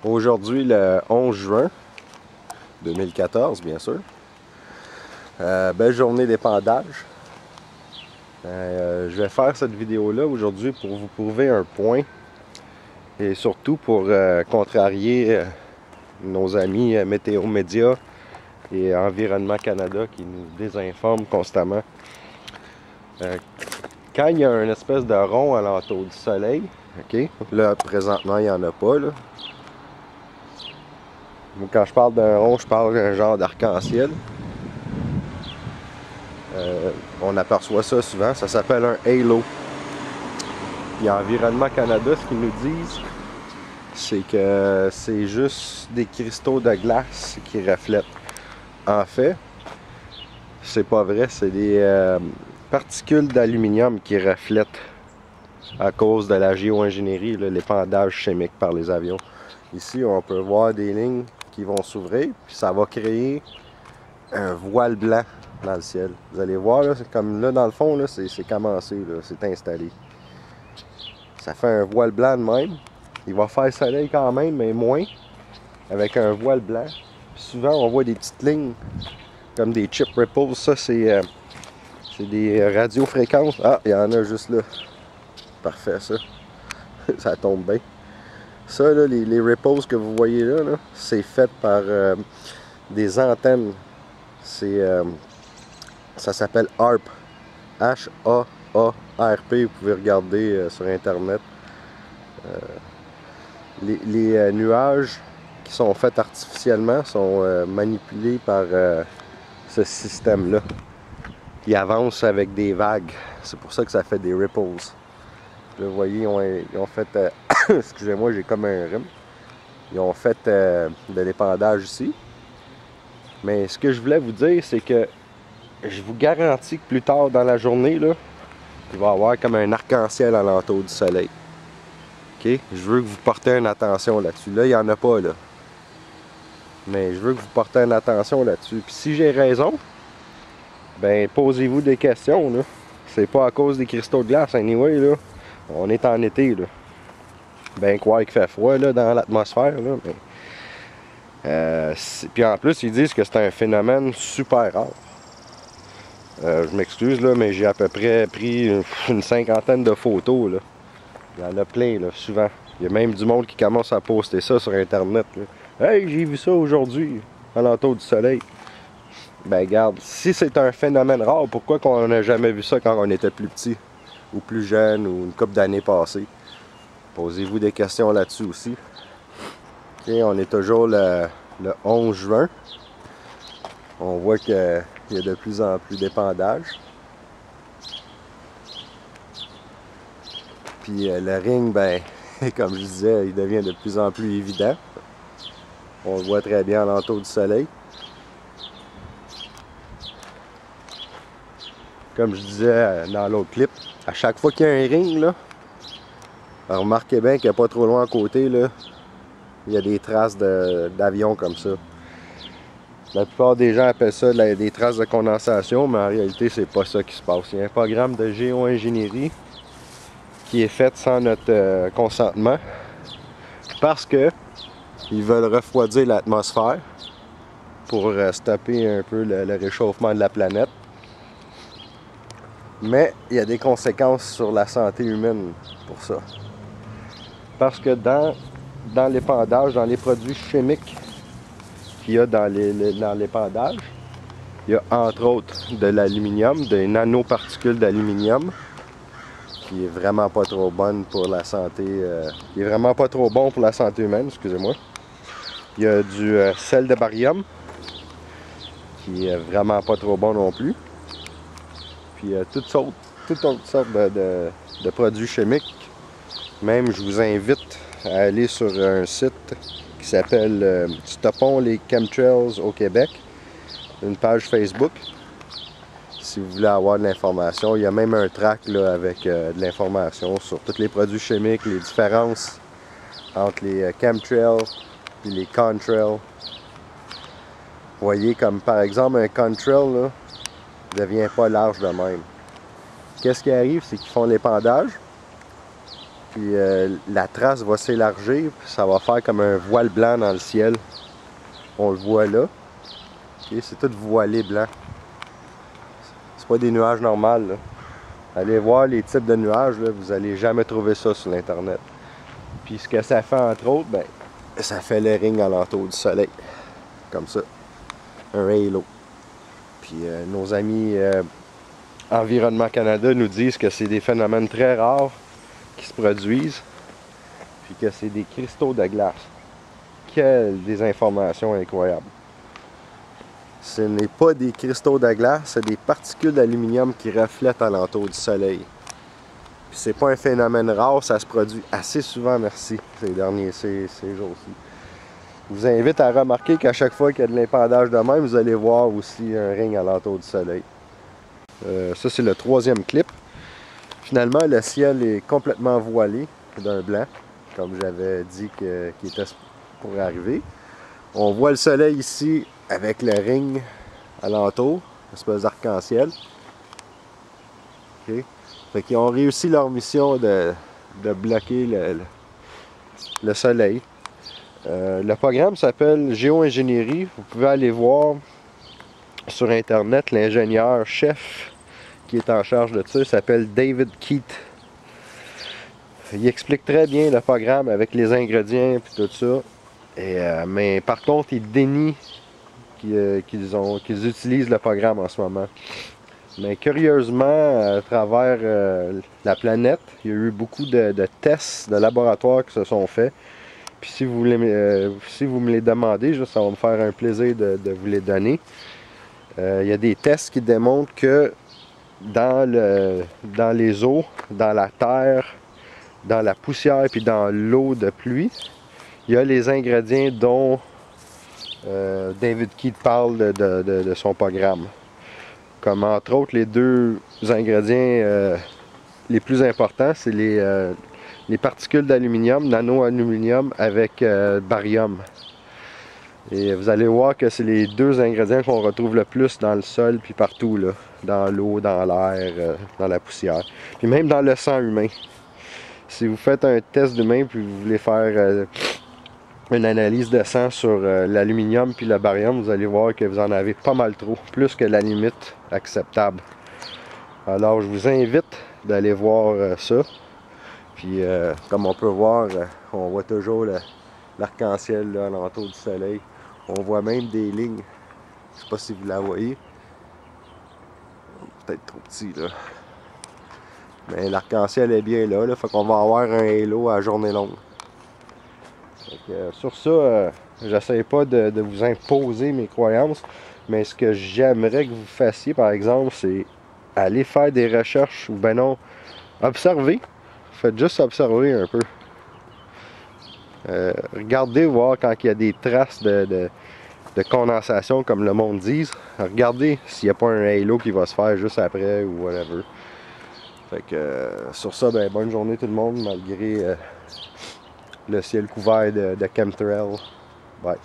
Aujourd'hui, le 11 juin 2014, bien sûr. Belle journée d'épandage. Je vais faire cette vidéo-là aujourd'hui pour vous prouver un point et surtout pour contrarier nos amis Météo Média et Environnement Canada qui nous désinforment constamment. Quand il y a une espèce de rond alentour du soleil, ok, là présentement il n'y en a pas là. Quand je parle d'un rond, je parle d'un genre d'arc-en-ciel. On aperçoit ça souvent, ça s'appelle un halo. Puis Environnement Canada, ce qu'ils nous disent, c'est que c'est juste des cristaux de glace qui reflètent. En fait, c'est pas vrai, c'est des particules d'aluminium qui reflètent à cause de la géo-ingénierie, l'épandage chimique par les avions. Ici, on peut voir des lignes qui vont s'ouvrir, puis ça va créer un voile blanc dans le ciel. Vous allez voir, c'est comme là dans le fond, c'est commencé, c'est installé. Ça fait un voile blanc de même. Il va faire soleil quand même, mais moins, avec un voile blanc. Puis souvent, on voit des petites lignes, comme des chip ripples. Ça, c'est des radiofréquences. Ah, il y en a juste là. Parfait, ça. Ça tombe bien. Ça, là, les ripples que vous voyez là, c'est fait par des antennes. Ça s'appelle HAARP. H-A-A-R-P. Vous pouvez regarder sur Internet. Les nuages qui sont faits artificiellement sont manipulés par ce système-là. Ils avancent avec des vagues. C'est pour ça que ça fait des ripples. Là, vous voyez, ils ont fait... excusez-moi, j'ai comme un rhume. Ils ont fait de l'épandage ici. Mais ce que je voulais vous dire, c'est que je vous garantis que plus tard dans la journée, là, il va y avoir comme un arc-en-ciel alentour du soleil. OK? Je veux que vous portez une attention là-dessus. Là, il n'y en a pas, là. Mais je veux que vous portez une attention là-dessus. Puis si j'ai raison, ben posez-vous des questions, là. C'est pas à cause des cristaux de glace, anyway, là. On est en été, là. Ben quoi qu'il fait froid, là, dans l'atmosphère, là. Mais, puis en plus, ils disent que c'est un phénomène super rare. Je m'excuse, là, mais j'ai à peu près pris une cinquantaine de photos, là. Il y en a plein, là, souvent. Il y a même du monde qui commence à poster ça sur Internet, là. Hey, j'ai vu ça aujourd'hui, alentour du soleil. Ben, regarde, si c'est un phénomène rare, pourquoi qu'on n'a jamais vu ça quand on était plus petit, ou plus jeune, ou une couple d'années passées? Posez-vous des questions là-dessus aussi. OK, on est toujours le 11 juin. On voit qu'il y a de plus en plus d'épandage. Puis le ring, ben, comme je disais, il devient de plus en plus évident. On le voit très bien alentour du soleil. Comme je disais dans l'autre clip, à chaque fois qu'il y a un ring, là, remarquez bien qu'il n'y a pas trop loin à côté, là, il y a des traces d'avions comme ça. La plupart des gens appellent ça des traces de condensation, mais en réalité, c'est pas ça qui se passe. Il y a un programme de géo-ingénierie qui est fait sans notre consentement parce que ils veulent refroidir l'atmosphère pour stopper un peu le réchauffement de la planète. Mais il y a des conséquences sur la santé humaine pour ça. Parce que dans l'épandage, dans les produits chimiques qu'il y a dans l'épandage, il y a entre autres de l'aluminium, des nanoparticules d'aluminium, qui est vraiment pas trop bonne pour la santé, qui est vraiment pas trop bon pour la santé humaine, excusez-moi. Il y a du sel de barium, qui est vraiment pas trop bon non plus. Puis toutes autres sortes de produits chimiques. Même, je vous invite à aller sur un site qui s'appelle Stoppons les chemtrails au Québec, une page Facebook. Si vous voulez avoir de l'information, il y a même un track là, avec de l'information sur tous les produits chimiques, les différences entre les chemtrails et les contrails. Vous voyez, comme par exemple un contrail ne devient pas large de même. Qu'est-ce qui arrive, c'est qu'ils font l'épandage, Puis la trace va s'élargir, puis ça va faire comme un voile blanc dans le ciel. On le voit là. Okay, c'est tout voilé blanc. C'est pas des nuages normaux, là. Allez voir les types de nuages, là, vous n'allez jamais trouver ça sur l'internet. Puis ce que ça fait entre autres, ben, ça fait le ring alentour du soleil. Comme ça. Un halo. Puis nos amis Environnement Canada nous disent que c'est des phénomènes très rares qui se produisent. Puis que c'est des cristaux de glace. Quelle désinformation incroyable. Ce n'est pas des cristaux de glace, c'est des particules d'aluminium qui reflètent alentour du soleil. Puis c'est pas un phénomène rare, ça se produit assez souvent, merci, ces jours-ci. Je vous invite à remarquer qu'à chaque fois qu'il y a de l'impandage de même, vous allez voir aussi un ring alentour du soleil. Ça, c'est le troisième clip. Finalement, le ciel est complètement voilé d'un blanc, comme j'avais dit qu'il était pour arriver. On voit le soleil ici avec le ring alentour, une espèce d'arc-en-ciel. Okay. Fait qu'ils ont réussi leur mission de bloquer le soleil. Le programme s'appelle Géo-ingénierie. Vous pouvez aller voir sur internet l'ingénieur chef qui est en charge de ça. Il s'appelle David Keith. Il explique très bien le programme avec les ingrédients et tout ça. Mais par contre, il dénie qu'ils utilisent le programme en ce moment. Mais curieusement, à travers la planète, il y a eu beaucoup de tests de laboratoire qui se sont faits. Puis si vous me les demandez, ça va me faire un plaisir de vous les donner. Il y a des tests qui démontrent que dans les eaux, dans la terre, dans la poussière puis dans l'eau de pluie, il y a les ingrédients dont David Keith parle de son programme. Comme entre autres les deux ingrédients les plus importants, c'est les particules d'aluminium, nano-aluminium avec barium. Et vous allez voir que c'est les deux ingrédients qu'on retrouve le plus dans le sol puis partout, là, dans l'eau, dans l'air, dans la poussière. Puis même dans le sang humain. Si vous faites un test d'humain puis vous voulez faire une analyse de sang sur l'aluminium puis le barium, vous allez voir que vous en avez pas mal trop, plus que la limite acceptable. Alors je vous invite d'aller voir ça. Puis comme on peut voir, on voit toujours l'arc-en-ciel alentour du soleil. On voit même des lignes. Je sais pas si vous la voyez. Peut-être trop petit là. Mais l'arc-en-ciel est bien là. Fait qu'on va avoir un halo à journée longue. Sur ça, j'essaie pas de vous imposer mes croyances. Mais ce que j'aimerais que vous fassiez par exemple, c'est aller faire des recherches ou ben non, observer. Faites juste observer un peu. Regardez voir quand il y a des traces de condensation comme le monde dit. Regardez s'il n'y a pas un halo qui va se faire juste après ou whatever. Fait que sur ça, ben, bonne journée tout le monde malgré le ciel couvert de chemtrails. Bye.